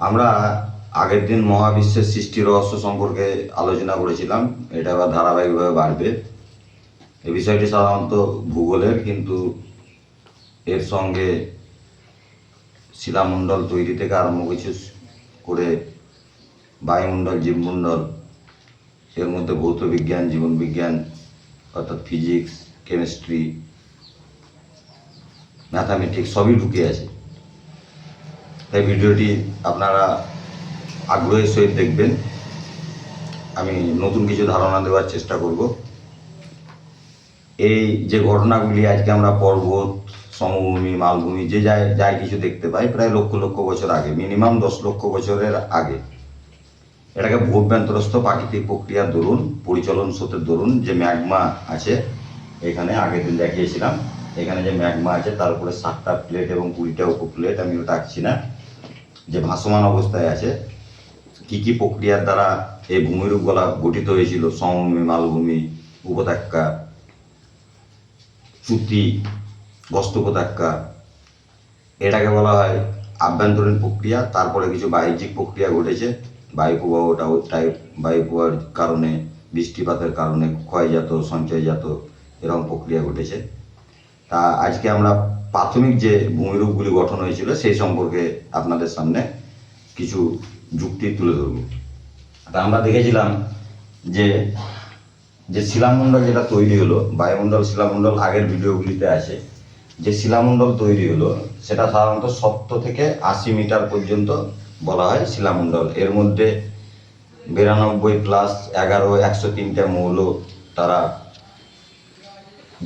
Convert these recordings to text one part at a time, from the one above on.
আমরা আগের দিন মহাবিশ্বের সৃষ্টি রহস্য সম্পর্কে আলোচনা করেছিলাম। এটা আবার ধারাবাহিকভাবে বাড়বে। এই বিষয়টি সাধারণত ভূগোলের, কিন্তু এর সঙ্গে শিলামণ্ডল তৈরি থেকে আরম্ভ কিছু করে বায়ুমণ্ডল, জীবমণ্ডল, এর মধ্যে ভৌত বিজ্ঞান, জীবন বিজ্ঞান অর্থাৎ ফিজিক্স, কেমিস্ট্রি, ম্যাথামেটিক্স সবই ঢুকে আছে। তাই ভিডিওটি আপনারা আগ্রহের সহিত দেখবেন। আমি নতুন কিছু ধারণা দেওয়ার চেষ্টা করব। এই যে ঘটনাগুলি আজকে আমরা পর্বত, সমভূমি, মালভূমি যে যাই কিছু দেখতে পাই প্রায় লক্ষ লক্ষ বছর আগে, মিনিমাম 10 লক্ষ বছরের আগে। এটাকে ভূভ্যন্তরস্থ প্রাকৃতিক প্রক্রিয়ার দরুন, পরিচলন স্রোতের দরুন যে ম্যাগমা আছে, এখানে আগের দিন দেখিয়েছিলাম, এখানে যে ম্যাগমা আছে তার উপরে 7টা প্লেট এবং 20টা উপপ্লেট, আমি ওটা আঁকছি না, যে ভাসমান অবস্থায় আছে। কি কি প্রক্রিয়ার দ্বারা এই ভূমিরূপগুলা গঠিত হয়েছিল, সমভূমি, মালভূমি, উপত্যকা, চ্যুতি, বস্তু উপত্যকা, এটাকে বলা হয় আভ্যন্তরীণ প্রক্রিয়া। তারপরে কিছু বাহ্যিক প্রক্রিয়া ঘটেছে, বায়ুপ্রবাহটা বায়ুপ্রবাহের কারণে, বৃষ্টিপাতের কারণে ক্ষয়জাত, সঞ্চয়জাত এরকম প্রক্রিয়া ঘটেছে। তা আজকে আমরা প্রাথমিক যে ভূমিরূপগুলি গঠন হয়েছিল সেই সম্পর্কে আপনাদের সামনে কিছু যুক্তি তুলে ধরব। তা আমরা দেখেছিলাম যে যে শিলামণ্ডল যেটা তৈরি হলো, বায়ুমণ্ডল, শিলামণ্ডল আগের ভিডিওগুলিতে আছে, যে শিলামণ্ডল তৈরি হলো সেটা সাধারণত 70 থেকে 80 মিটার পর্যন্ত বলা হয় শিলামণ্ডল। এর মধ্যে 92 প্লাস 11 103টা মৌল তারা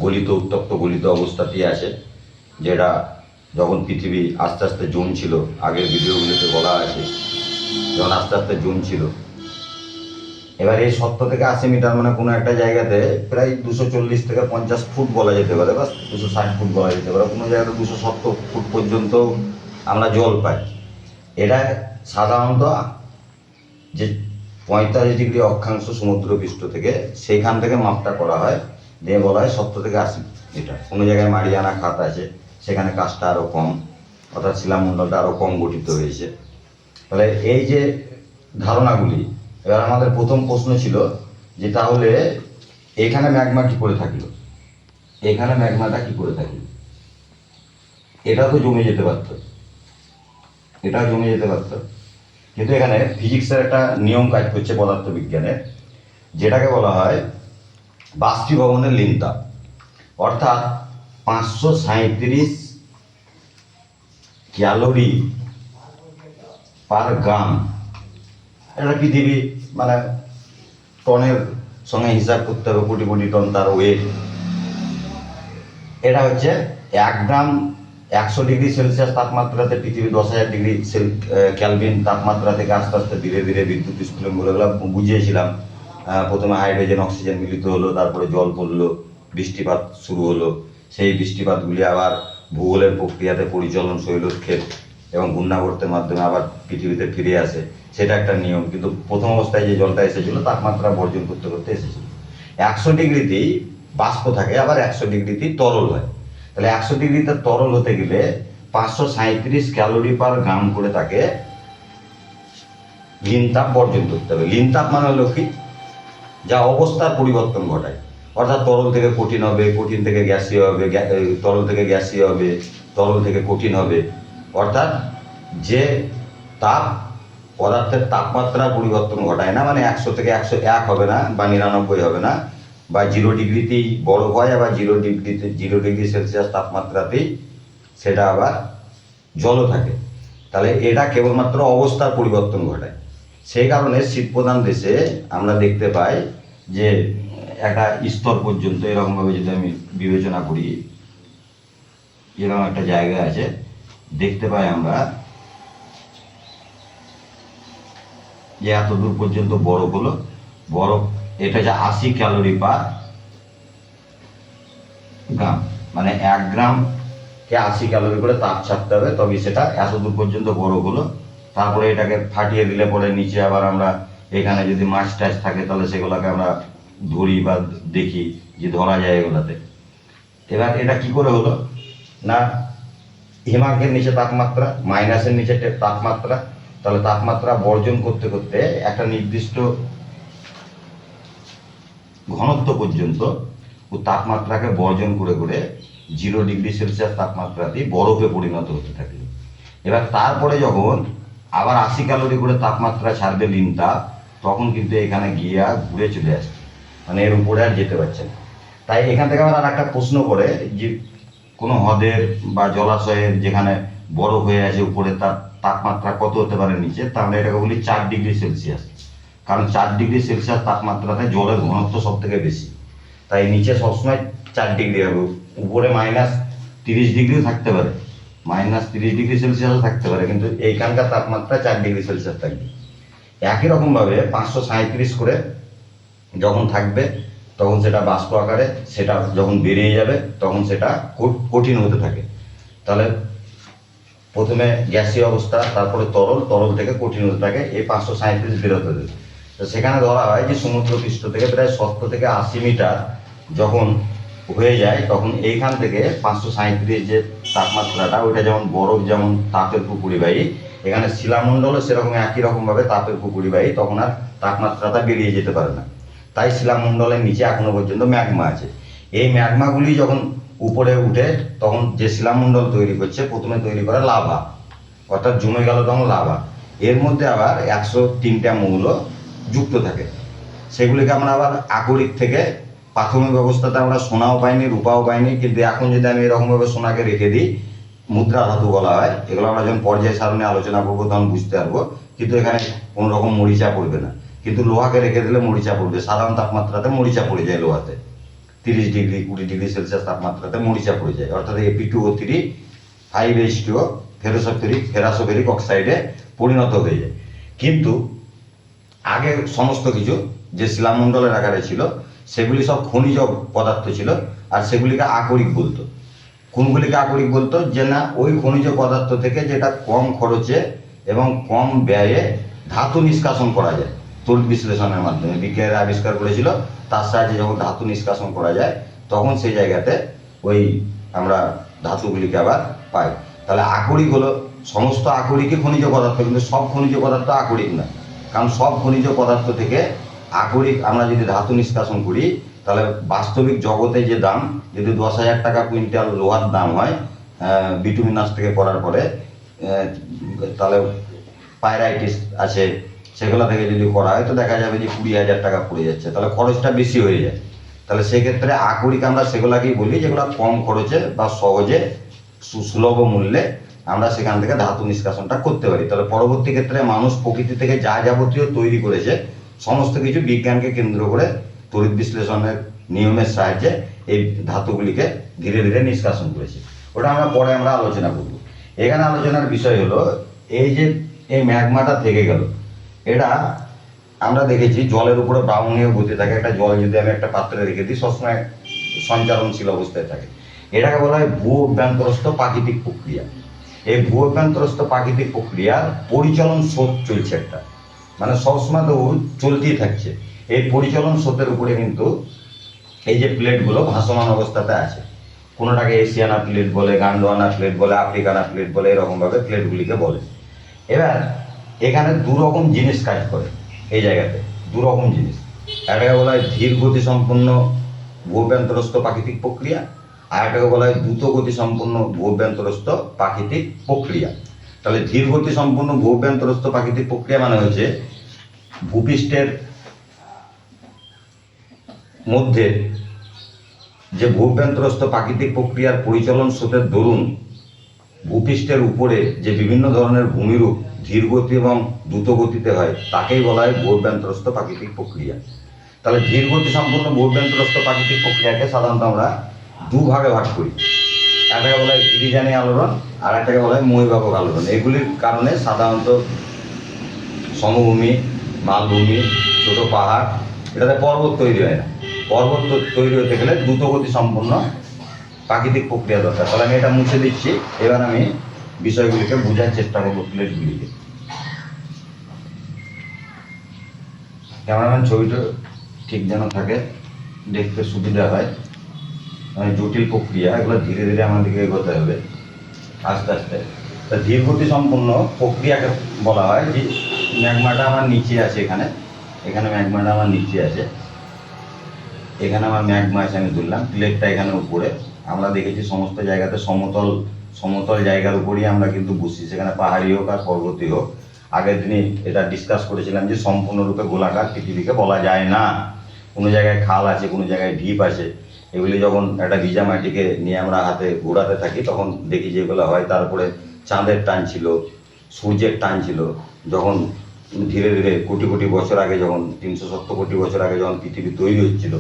গলিত, উত্তপ্ত গলিত অবস্থাতেই আছে, যেটা যখন পৃথিবী আস্তে আস্তে জমছিল, আগের ভিডিওগুলিতে বলা আছে, যখন আস্তে আস্তে জমছিল। এবার এই 70 থেকে 80 মিটার মানে কোনো একটা জায়গাতে প্রায় 240 থেকে 50 ফুট বলা যেতে পারে, বা 260 ফুট বলা যেতে পারে, কোনো জায়গাতে 270 ফুট পর্যন্ত আমরা জল পাই। এটা সাধারণত যে 45 ডিগ্রি অক্ষাংশ সমুদ্রপৃষ্ঠ থেকে, সেইখান থেকে মাপটা করা হয়, দিয়ে বলা হয় 70 থেকে 80 মিটার। কোনো জায়গায় মারিয়ানা খাত আছে, সেখানে কাজটা আরও কম, অর্থাৎ শিলামণ্ডলটা আরও কম গঠিত হয়েছে। তাহলে এই যে ধারণাগুলি, এবার আমাদের প্রথম প্রশ্ন ছিল যে তাহলে এখানে ম্যাগমা কি করে থাকলো, এখানে ম্যাগমাটা কি করে থাকলো? এটা তো জমে যেতে পারত, এটা জমে যেতে পারত, কিন্তু এখানে ফিজিক্সের একটা নিয়ম কাজ করছে, পদার্থবিজ্ঞানের, যেটাকে বলা হয় বাষ্পীভবনের লিনতাপ, অর্থাৎ 537 ক্যালোরি পার গ্রাম। এটা পৃথিবী মানে টনের সঙ্গে হিসাব করতে হবে, কোটি কোটি টন তার ওয়েট। এটা হচ্ছে 1 গ্রাম 100 ডিগ্রি সেলসিয়াস তাপমাত্রাতে পৃথিবী 10,000 ডিগ্রি ক্যালভিন তাপমাত্রা থেকে আস্তে আস্তে ধীরে ধীরে বিদ্যুৎ স্ফুলিঙ্গ, এগুলো বুঝিয়েছিলাম। প্রথমে হাইড্রোজেন, অক্সিজেন মিলিত হলো, তারপরে জল পড়লো, বৃষ্টিপাত শুরু হলো। সেই বৃষ্টিপাতগুলি আবার ভূগোলের প্রক্রিয়াতে পরিচলন শৈলক্ষেপ এবং ঘূর্ণাবর্তের মাধ্যমে আবার পৃথিবীতে ফিরে আসে, সেটা একটা নিয়ম। কিন্তু প্রথম অবস্থায় যে জলটা এসেছিলো তাপমাত্রা বর্জন করতে করতে এসেছিল। 100 ডিগ্রিতেই বাষ্প থাকে, আবার 100 ডিগ্রিতেই তরল হয়। তাহলে 100 ডিগ্রিতে তরল হতে গেলে 537 ক্যালোরি পার গ্রাম করে তাকে লিনতাপ বর্জন করতে হবে। লিনতাপ মানে হলো কি, যা অবস্থার পরিবর্তন ঘটায়, অর্থাৎ তরল থেকে কঠিন হবে, কঠিন থেকে গ্যাসীয় হবে, তরল থেকে গ্যাসীয় হবে, তরল থেকে কঠিন হবে। অর্থাৎ যে তাপ পদার্থের তাপমাত্রা পরিবর্তন ঘটায় না, মানে 100 থেকে 101 হবে না, বা 99 হবে না, বা 0 ডিগ্রিতেই বরফ হয়, আবার 0 ডিগ্রি সেলসিয়াস তাপমাত্রাতেই সেটা আবার জলও থাকে। তাহলে এটা কেবলমাত্র অবস্থার পরিবর্তন ঘটায়। সেই কারণে শীতপ্রধান দেশে আমরা দেখতে পাই যে একটা স্তর পর্যন্ত, এরকমভাবে যদি আমি বিবেচনা করি, এরকম একটা জায়গা আছে, দেখতে পাই আমরা যে এত দূর পর্যন্ত বরফ হলো, বরফ এটা যে 80 ক্যালোরি পার গ্রাম, মানে 1 গ্রামকে 80 ক্যালোরি করে তাপ ছাড়তে হবে, তবে সেটা এত দূর পর্যন্ত বরফ হলো। তারপরে এটাকে ফাটিয়ে দিলে পরে নিচে আবার আমরা, এখানে যদি মাছ টাছ থাকে তাহলে সেগুলোকে আমরা ধরি বা দেখি, যে ধরা যায় এগুলাতে। এবার এটা কি করে হলো না, হিমাঙ্কের নিচে তাপমাত্রা, মাইনাসের নিচে তাপমাত্রা, তাহলে তাপমাত্রা বর্জন করতে করতে একটা নির্দিষ্ট ঘনত্ব পর্যন্ত ও তাপমাত্রাকে বর্জন করে করে 0 ডিগ্রি সেলসিয়াস তাপমাত্রাতেই বরফে পরিণত হতে থাকলো। এবার তারপরে যখন আবার 80 ক্যালোরি করে তাপমাত্রা ছাড়বে লিনতাপ, তখন কিন্তু এখানে গিয়ে ঘুরে চলে আসছে, মানে এর উপরে আর যেতে পারছে না। তাই এখান থেকে আবার আর একটা প্রশ্ন করে যে কোনো হ্রদের বা জলাশয়ের যেখানে বরফ হয়ে আছে উপরে, তার তাপমাত্রা কত হতে পারে নিচে, তা আমরা এটাকে বলি 4 ডিগ্রি সেলসিয়াস। কারণ 4 ডিগ্রি সেলসিয়াস তাপমাত্রাতে জলের ঘনত্ব সব থেকে বেশি, তাই নিচে সবসময় 4 ডিগ্রি হবে। উপরে -30 ডিগ্রিও থাকতে পারে, -30 ডিগ্রি সেলসিয়াসও থাকতে পারে, কিন্তু এইখানকার তাপমাত্রা 4 ডিগ্রি সেলসিয়াস থাকবে। একই রকমভাবে 537 করে যখন থাকবে তখন সেটা বাষ্প আকারে, সেটা যখন বেরিয়ে যাবে তখন সেটা কঠিন হতে থাকে। তাহলে প্রথমে গ্যাসীয় অবস্থা, তারপরে তরল, তরল থেকে কঠিন হতে থাকে, এই 537 বেরোতে দেবে। তো সেখানে ধরা হয় যে সমুদ্র পৃষ্ঠ থেকে প্রায় 70 থেকে 80 মিটার যখন হয়ে যায়, তখন এইখান থেকে 537 যে তাপমাত্রাটা, ওইটা যেমন বরফ যেমন তাপের পুকুরিবাহী, এখানে শিলামণ্ডলও সেরকম একই রকমভাবে তাপের পুকুরিবাহী, তখন আর তাপমাত্রাটা বেরিয়ে যেতে পারে না। তাই শিলামণ্ডলের নিচে এখনো পর্যন্ত ম্যাগমা আছে। এই ম্যাগমাগুলি যখন উপরে উঠে তখন যে শিলামণ্ডল তৈরি করছে, প্রথমে তৈরি করে লাভা, অর্থাৎ জমে গেল তখন লাভা। এর মধ্যে আবার 103টা মৌল যুক্ত থাকে। সেগুলিকে আমরা আবার আকরিক থেকে প্রাথমিক অবস্থাতে আমরা সোনাও পাইনি, রূপাও পাইনি, কিন্তু এখন যদি আমি এরকমভাবে সোনাকে রেখে দিই, মুদ্রা ধাতু বলা হয়, এগুলো আমরা যখন পর্যায় সারণী আলোচনা করবো তখন বুঝতে পারবো। কিন্তু এখানে কোনো রকম মরিচা পড়বে না, কিন্তু লোহাকে রেখে দিলে মরিচা পড়বে। সাধারণ তাপমাত্রাতে মরিচা পড়ে যায় লোহাতে, 30 ডিগ্রি 20 ডিগ্রি সেলসিয়াস তাপমাত্রাতে মরিচা পড়ে যায়, অর্থাৎ Fe2O3 5H2O ফেরাসোফেরিক অক্সাইডে পরিণত হয়ে যায়। কিন্তু আগে সমস্ত কিছু যে শিলামণ্ডলের আকারে ছিল সেগুলি সব খনিজ পদার্থ ছিল, আর সেগুলিকে আকরিক বলতো। কোনগুলিকে আকরিক বলতো? যে না, ওই খনিজ পদার্থ থেকে যেটা কম খরচে এবং কম ব্যয়ে ধাতু নিষ্কাশন করা যায় তড়িৎ বিশ্লেষণের মাধ্যমে। বিজ্ঞানীরা আবিষ্কার করেছিল, তার সাহায্যে যখন ধাতু নিষ্কাশন করা যায় তখন সেই জায়গাতে ওই আমরা ধাতুগুলিকে আবার পাই। তাহলে আকরিক হলো, সমস্ত আকরিকই খনিজ পদার্থ, কিন্তু সব খনিজ পদার্থ আকরিক না। কারণ সব খনিজ পদার্থ থেকে আকরিক আমরা যদি ধাতু নিষ্কাশন করি, তাহলে বাস্তবিক জগতে যে দাম, যদি 10,000 টাকা কুইন্টাল লোহার দাম হয় বিটুমিনাস থেকে করার পরে, তাহলে পাইরাইটিস আছে সেগুলো থেকে যদি করা হয় তো দেখা যাবে যে 20,000 টাকা পড়ে যাচ্ছে, তাহলে খরচটা বেশি হয়ে যায়। তাহলে সেক্ষেত্রে আকরিক আমরা সেগুলাকেই বলি যেগুলো কম খরচে বা সহজে সুলভ মূল্যে আমরা সেখান থেকে ধাতু নিষ্কাশনটা করতে পারি। তাহলে পরবর্তী ক্ষেত্রে মানুষ প্রকৃতি থেকে যা যাবতীয় তৈরি করেছে সমস্ত কিছু বিজ্ঞানকে কেন্দ্র করে তড়িৎ বিশ্লেষণের নিয়মের সাহায্যে এই ধাতুগুলিকে ধীরে ধীরে নিষ্কাশন করেছে। ওটা আমরা পরে আলোচনা করব। এখানে আলোচনার বিষয় হলো এই যে এই ম্যাগমাটা থেকে গেল, এটা আমরা দেখেছি জলের উপরে ব্রাউনীয় গতি থাকে। একটা জল যদি আমি একটা পাত্রে রেখে দিই সবসময় সঞ্চালনশীল অবস্থায় থাকে। এটাকে বলা হয় ভূ অভ্যন্তরস্থ প্রাকৃতিক প্রক্রিয়া। এই ভূ অভ্যন্তরস্থ প্রাকৃতিক প্রক্রিয়ার পরিচলন স্রোত চলছে একটা, মানে সবসময় তো চলতেই থাকছে। এই পরিচলন স্রোতের উপরে কিন্তু এই যে প্লেটগুলো ভাসমান অবস্থাতে আছে, কোনোটাকে এশিয়ানা প্লেট বলে, গান্ডোয়ানা প্লেট বলে, আফ্রিকানা প্লেট বলে, এরকমভাবে প্লেটগুলিকে বলে। এবার এখানে দুরকম জিনিস কাজ করে এই জায়গাতে, দুরকম জিনিস। একটাকে বলা হয় ধীর গতি সম্পন্ন ভূঅভ্যন্তরস্থ প্রাকৃতিক প্রক্রিয়া, আর একটাকে বলা হয় দ্রুত গতি সম্পন্ন ভূঅভ্যন্তরস্থ প্রাকৃতিক প্রক্রিয়া। তাহলে ধীর গতি সম্পন্ন ভূঅভ্যন্তরস্থ প্রাকৃতিক প্রক্রিয়া মানে হচ্ছে ভূপৃষ্ঠের মধ্যে যে ভূঅভ্যন্তরস্থ প্রাকৃতিক প্রক্রিয়ার পরিচালন স্রোতের দরুন ভূপৃষ্ঠের উপরে যে বিভিন্ন ধরনের ভূমিরূপ ধীর গতি এবং দ্রুত গতিতে হয় তাকেই বলা হয় ভূঅভ্যন্তরস্থ প্রাকৃতিক প্রক্রিয়া। তাহলে ধীর গতি সম্পন্ন ভূঅভ্যন্তরস্থ প্রাকৃতিক প্রক্রিয়াকে সাধারণত আমরা দুভাগে ভাগ করি। একটাকে বলা হয় গিরিজানি আলোড়ন, আর একটাকে বলা হয় মহীবাবক আলোড়ন। এগুলির কারণে সাধারণত সমভূমি, মালভূমি, ছোট পাহাড়, এটাতে পর্বত তৈরি হয় না। পর্বত তৈরি হতে গেলে দ্রুতগতি সম্পন্ন প্রাকৃতিক প্রক্রিয়া দরকার। তাহলে আমি এটা মুছে দিচ্ছি। এবার আমি বিষয়গুলিকে বোঝার চেষ্টা করবো প্লেটগুলিকে। ক্যামেরাম্যান ছবিটা ঠিক যেন থাকে, দেখতে সুবিধা হয়। মানে জটিল প্রক্রিয়া, এগুলো ধীরে ধীরে আমাদেরকে এগোতে হবে আস্তে আস্তে। তা ধীরগতি সম্পন্ন প্রক্রিয়াকে বলা হয় যে ম্যাগমাটা আমার নিচে আছে, এখানে এখানে ম্যাগমাটা আমার নিচে আছে, এখানে আমার ম্যাগমা আছে, আমি ধরলাম প্লেটটা এখানে উপরে। আমরা দেখেছি সমস্ত জায়গাতে সমতল সমতল জায়গার উপরই আমরা কিন্তু বসি, সেখানে পাহাড়ি হোক আর পর্বতী হোক। আগের দিনই এটা ডিসকাস করেছিলাম যে সম্পূর্ণরূপে গোলাকার পৃথিবীকে বলা যায় না, কোনো জায়গায় খাল আছে, কোনো জায়গায় ঢিপ আছে। এগুলি যখন একটা ভিজা মাটিকে নিয়ে আমরা হাতে ঘোরাতে থাকি তখন দেখি যে এগুলো হয়। তারপরে চাঁদের টান ছিল, সূর্যের টান ছিল। যখন ধীরে ধীরে কোটি কোটি বছর আগে, যখন 370 কোটি বছর আগে যখন পৃথিবী তৈরি হচ্ছিল,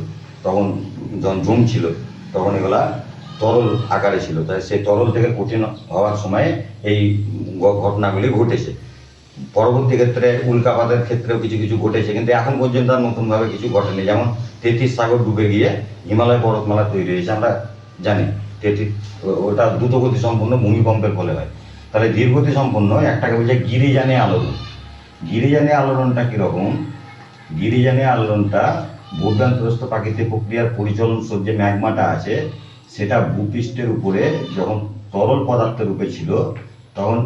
তখন যখন জমছিল, তখন এগুলা তরল আকারে ছিল। তাই সেই তরল থেকে কঠিন হওয়ার সময় এই ঘটনাগুলি ঘটেছে। পরবর্তী ক্ষেত্রে উল্কাপাতের ক্ষেত্রেও কিছু কিছু ঘটেছে, কিন্তু এখন পর্যন্ত আর নতুনভাবে কিছু ঘটেনি। যেমন 33 সাগর ডুবে গিয়ে হিমালয় পর্বতমালা তৈরি হয়েছে, আমরা জানি। 33 ওটা দ্রুতগতি সম্পন্ন ভূমিকম্পের ফলে হয়। তাহলে ধীরগতি সম্পন্ন একটাকে বলছে গিরিজানি আলোড়ন। গিরিজানি আলোড়নটা কীরকম? গিরিজানি আলোড়নটা ভূভ্যন্তরস্থ প্রাকৃতিক প্রক্রিয়ার পরিচলন যে ম্যাগমাটা আছে, সেটা ভূপৃষ্ঠের উপরে যখন তরল পদার্থের রূপে ছিল তখন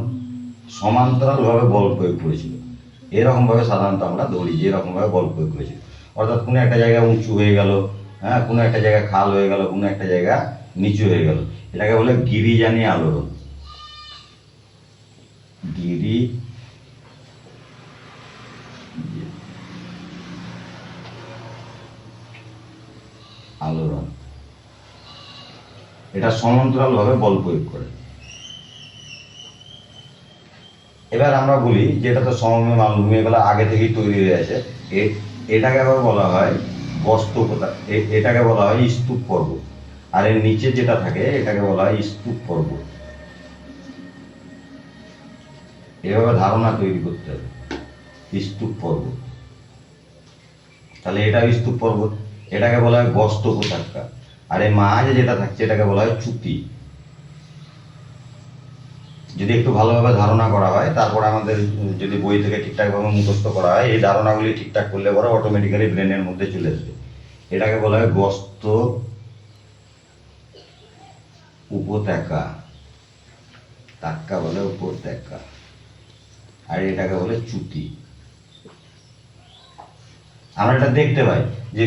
সমান্তরালভাবে বল প্রয়োগ করেছিল। এরকমভাবে সাধারণত আমরা ধরি যে এরকমভাবে বল প্রয়োগ করেছিল। অর্থাৎ কোনো একটা জায়গা উঁচু হয়ে গেল, হ্যাঁ, কোনো একটা জায়গায় খাল হয়ে গেল, কোনো একটা জায়গা নিচু হয়ে গেল, এটাকে বলে গিরিজানি আলোড়ন। গিরি আলোড়ন, এটা সমান্তরালভাবে বল প্রয়োগ করে। এবার আমরা বলি যে এটা তো সমভূমি মালভূমি, এগুলো আগে থেকেই তৈরি হয়ে আছে। এটাকে আবার বলা হয় বস্তুকতা, এটাকে বলা হয় স্তূপ পর্বত। আর এর নিচে যেটা থাকে এটাকে বলা হয় স্তূপ পর্বত। এভাবে ধারণা তৈরি করতে হবে, স্তূপ পর্বত। তাহলে এটা স্তূপ পর্বত, এটাকে বলা হয় গস্ত উপত্যকা। আর এই মাঝে যেটা থাকছে এটাকে বলা হয় চুতি। যদি একটু ভালোভাবে ধারণা করা হয়, তারপর আমাদের যদি বই থেকে ঠিকঠাকভাবে মুখস্থ করা হয়, এই ধারণাগুলি ঠিকঠাক করলে পরে অটোমেটিক্যালি ব্রেনের মধ্যে চলে আসবে। এটাকে বলা হয় গস্ত উপত্যকা, তাক্কা বলে উপত্যকা, আর এটাকে বলে চুতি। আমরা এটা দেখতে পাই যে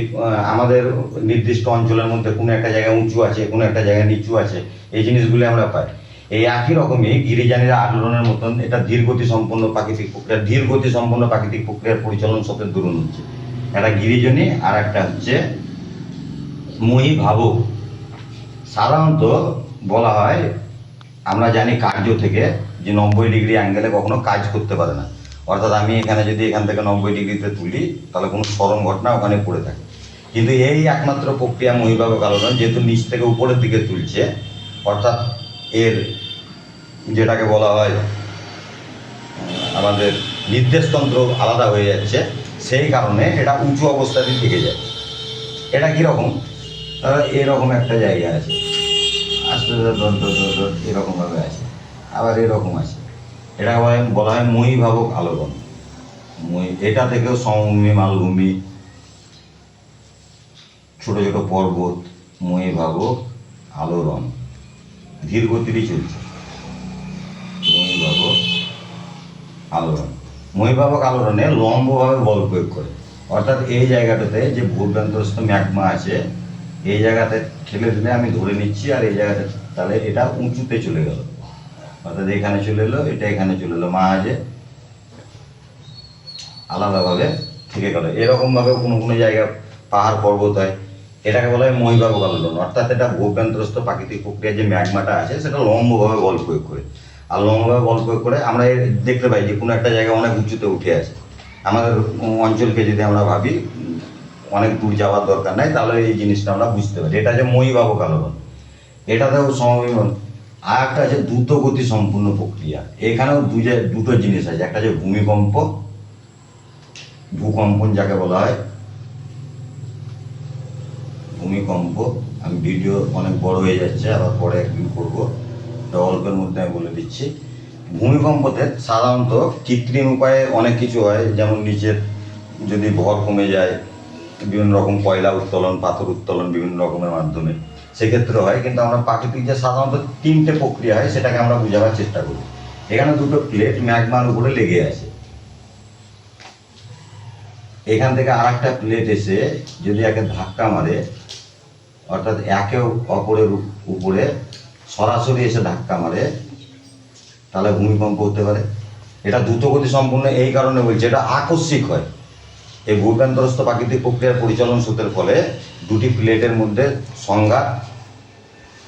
আমাদের নির্দিষ্ট অঞ্চলের মধ্যে কোনো একটা জায়গায় উঁচু আছে, কোনো একটা জায়গায় নিচু আছে, এই জিনিসগুলি আমরা পাই। এই একই রকমই গিরিজানির আলোড়নের মতন এটা ধীরগতি সম্পন্ন প্রাকৃতিক প্রক্রিয়া, ধীরগতি সম্পন্ন প্রাকৃতিক প্রক্রিয়ার পরিচালন শব্দের দরুন হচ্ছে একটা গিরিজনী, আর একটা হচ্ছে মহীভাবক। সাধারণত বলা হয়, আমরা জানি কার্য থেকে যে 90 ডিগ্রি অ্যাঙ্গেলে কখনো কাজ করতে পারে না। অর্থাৎ আমি এখানে যদি এখান থেকে 90 ডিগ্রিতে তুলি তাহলে কোনো স্মরণ ঘটনা ওখানে পড়ে থাকে। কিন্তু এই একমাত্র প্রক্রিয়া মহীভাবক আলোড়ন, যেহেতু নিচ থেকে উপরের দিকে তুলছে, অর্থাৎ এর যেটাকে বলা হয় আমাদের নির্দেশতন্ত্র আলাদা হয়ে যাচ্ছে, সেই কারণে এটা উঁচু অবস্থাতেই থেকে যায়। এটা কীরকম? তাহলে এরকম একটা জায়গা আছে, আস্তে আস্তে এরকমভাবে আছে, আবার এরকম আছে। এটা বলা হয় মহীভাবক আলোড়ন। এটা থেকেও সমভূমি মালভূমি, ছোট ছোট পর্বত, মহীভাবক আলোড়ন ধীর গতিরই চলছে। মহীভাবক আলোড়ন, মহীভাবক আলোড়নে লম্বভাবে বল প্রয়োগ করে। অর্থাৎ এই জায়গাটাতে যে ভূভ্যন্তরস্থ ম্যাগমা আছে, এই জায়গাতে ঠেলে দিলে আমি ধরে নিচ্ছি, আর এই জায়গাতে তাহলে এটা উঁচুতে চলে গেল, অর্থাৎ এখানে চলে এলো, এটা এখানে চলে এলো, মাঝে আলাদাভাবে থেকে গেল। এরকমভাবে কোনো কোনো জায়গা পাহাড় পর্বত হয়, এটাকে বলা হয় মহীভাবক আলোড়ন। অর্থাৎ এটা ভূভ্যন্তরস্থ প্রাকৃতিক প্রক্রিয়া যে ম্যাগমাটা আছে সেটা লম্বভাবে বল প্রয়োগ করে। আর লম্বভাবে বল প্রয়োগ করে আমরা দেখতে পাই যে কোনো একটা জায়গা অনেক উঁচুতে উঠে আছে। আমাদের অঞ্চলকে যদি আমরা ভাবি অনেক দূর যাওয়ার দরকার নাই, তাহলে এই জিনিসটা আমরা বুঝতে পারি। এটা যে মহীভাবক আলোড়ন, এটাতেও সমবিমান। আর একটা আছে দ্রুত গতি সম্পূর্ণ প্রক্রিয়া। এখানেও দুটো জিনিস আছে, একটা যে ভূমিকম্প, ভূকম্পন যাকে বলা হয়, ভূমিকম্প। আমি ভিডিও অনেক বড় হয়ে যাচ্ছে, আবার পরে একদিন করবো, অল্পের মধ্যে আমি বলে দিচ্ছি। ভূমিকম্পতে সাধারণত কৃত্রিম উপায়ে অনেক কিছু হয়, যেমন নিচের যদি ভর কমে যায়, বিভিন্ন রকম কয়লা উত্তোলন, পাথর উত্তোলন বিভিন্ন রকমের মাধ্যমে, সেক্ষেত্রে হয়। কিন্তু আমরা প্রাকৃতিক যে সাধারণত 3টে প্রক্রিয়া হয় সেটাকে আমরা বোঝাবার চেষ্টা করি। এখানে দুটো প্লেট ম্যাগমার উপরে লেগে আছে। এখান থেকে আর একটা প্লেট এসে যদি একে ধাক্কা মারে, অর্থাৎ একে অপরের উপরে সরাসরি এসে ধাক্কা মারে, তাহলে ভূমিকম্প হতে পারে। এটা দ্রুতগতি সম্পূর্ণ এই কারণে বলছে, এটা আকস্মিক হয়। এই ভূপ্রান্তরস্থ প্রাকৃতিক প্রক্রিয়ার পরিচালন স্রোতের ফলে দুটি প্লেটের মধ্যে সংঘাত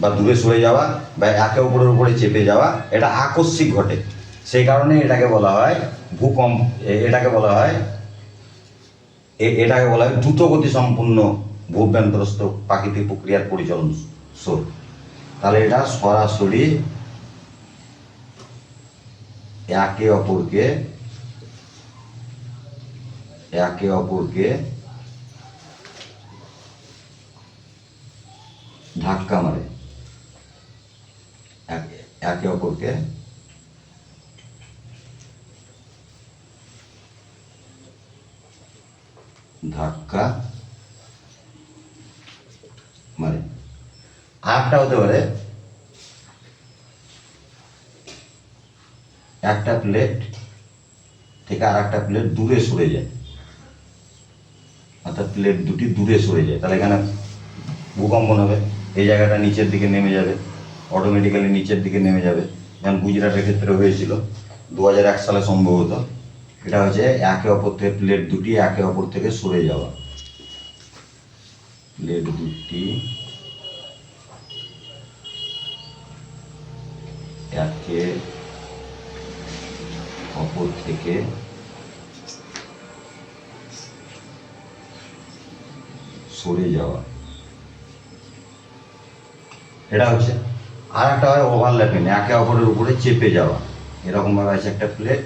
বা দূরে সরে যাওয়া বা একে অপরের উপরে চেপে যাওয়া, এটা আকস্মিক ঘটে। সেই কারণে এটাকে বলা হয় ভূকম্প। এটাকে বলা হয় দ্রুতগতি সম্পূর্ণ ভূপ্রান্তরস্থ প্রাকৃতিক প্রক্রিয়ার পরিচালন স্রোত। তাহলে এটা সরাসরি একে অপরকে ধাক্কা মারে, একে অপরকে ধাক্কা মারে। আরেকটা হতে পারে একটা প্লেট থেকে আর একটা প্লেট দূরে সরে যায়, অর্থাৎ প্লেট দুটি দূরে সরে যায়, তাহলে এখানে ভূকম্পন হবে। এই জায়গাটা নিচের দিকে নেমে যাবে, অটোমেটিক্যালি নিচের দিকে নেমে যাবে। যেমন গুজরাটের ক্ষেত্রে হয়েছিল 2001 সালে সম্ভবত। এটা হচ্ছে একে অপর থেকে প্লেট দুটি একে অপর থেকে সরে যাওয়া, প্লেট দুটি একে অপর থেকে সরে যাওয়া, এটা হচ্ছে। আর একটা হয় ওভারল্যাপিং, একে অপরের উপরে চেপে যাওয়া। এরকম ভাবে আছে একটা প্লেট,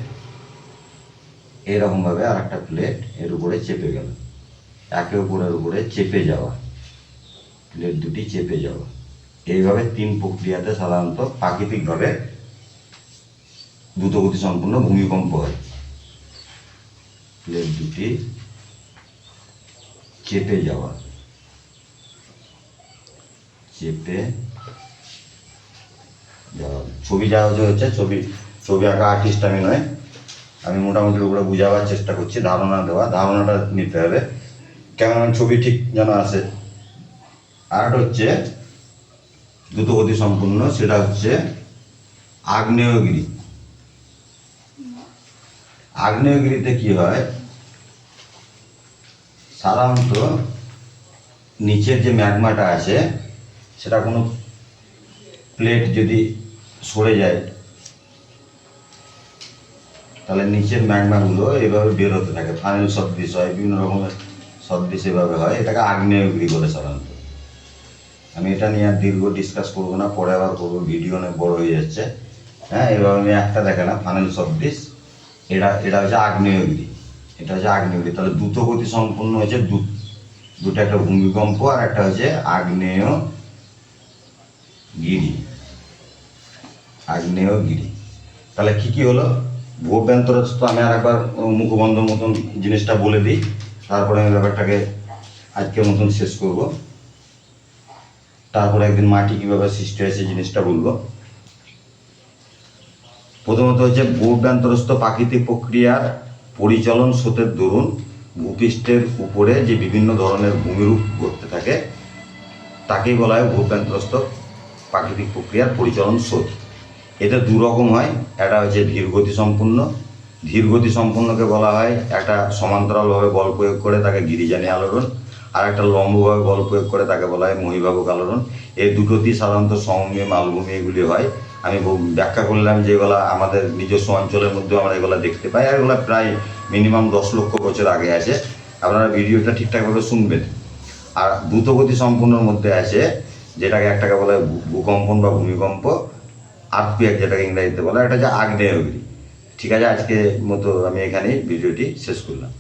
এরকম ভাবে আর একটা প্লেট এর উপরে চেপে গেল, একে অপরের উপরে চেপে যাওয়া, প্লেট দুটি চেপে যাওয়া। এইভাবে তিন প্রক্রিয়াতে সাধারণত প্রাকৃতিকভাবে দ্রুতগতি সম্পূর্ণ ভূমিকম্প হয়। প্লেট দুটি চেপে যাওয়া, চেপে যাওয়া। ছবি যা হচ্ছে ছবি আঁকা আর্টিস্ট আমি নয়, আমি মোটামুটি ওগুলো বুঝাবার চেষ্টা করছি, ধারণাটা নিতে হবে কেমন ছবি ঠিক যেন আসে। আর একটা হচ্ছে দ্রুতগতি সম্পূর্ণ, সেটা হচ্ছে আগ্নেয়গিরি। আগ্নেয়গিরিতে কি হয়, সাধারণত নিচের যে ম্যাগমাটা আছে সেটা কোনো প্লেট যদি সরে যায়, তাহলে নিচের ম্যাগমাগুলো এইভাবে বের হতে থাকে, ফানেল সদৃশ হয়, বিভিন্ন রকমের সদৃশ এভাবে হয়। এটাকে আগ্নেয়গিরি বলে সাধারণত। আমি এটা নিয়ে আর দীর্ঘ ডিসকাস করবো না, পরে আবার করবো, ভিডিও অনেক বড় হয়ে যাচ্ছে। হ্যাঁ, এভাবে আমি একটা দেখে না, ফানেল সদৃশ, এটা হচ্ছে আগ্নেয়গিরি। এটা হচ্ছে আগ্নেয়গিরি। তাহলে দ্রুতগতি সম্পন্ন হচ্ছে দুটো, একটা ভূমিকম্প আর একটা হচ্ছে আগ্নেয়গিরি। তাহলে কি হলো ভূপ্রান্তরস্থ, আমি আর একবার মুখবন্ধ মতন জিনিসটা বলে দিই, তারপরে আমি ব্যাপারটাকে আজকের মতন শেষ করব। তারপরে একদিন মাটি কিভাবে সৃষ্টি হয় সেই জিনিসটা বলবো। প্রথমত হচ্ছে ভূপ্রান্তরস্থ প্রাকৃতিক প্রক্রিয়ার পরিচালন স্রোতের দরুন ভূপৃষ্ঠের উপরে যে বিভিন্ন ধরনের ভূমিরূপ ঘটতে থাকে তাকেই বলা হয় ভূপ্রান্তরস্থ প্রাকৃতিক প্রক্রিয়ার পরিচালন স্রোত। এতে দু রকম হয়, একটা হচ্ছে ধীরগতি সম্পূর্ণ। ধীরগতি সম্পূর্ণকে বলা হয় একটা সমান্তরালভাবে বল প্রয়োগ করে তাকে গিরিজানি আলোড়ন, আর একটা লম্বভাবে বল প্রয়োগ করে তাকে বলা হয় মহীভাবক আলোড়ন। এই দুটোতেই সাধারণত সমভূমি মালভূমি এগুলি হয়। আমি ব্যাখ্যা করলাম যে এগুলা আমাদের নিজস্ব অঞ্চলের মধ্যেও আমরা এগুলো দেখতে পাই, আর এগুলো প্রায় মিনিমাম 10 লক্ষ বছর আগে আছে। আপনারা ভিডিওটা ঠিকঠাকভাবে শুনবেন। আর দ্রুতগতি সম্পূর্ণর মধ্যে আছে যেটাকে একটাকে বলা হয় ভূকম্পন বা ভূমিকম্প, আর্থকুয়েক যেটাকে ইংরেজিতে বলা হয়, এটা হচ্ছে আগ্নেয়গিরি। ঠিক আছে, আজকের মতো আমি এখানেই ভিডিওটি শেষ করলাম।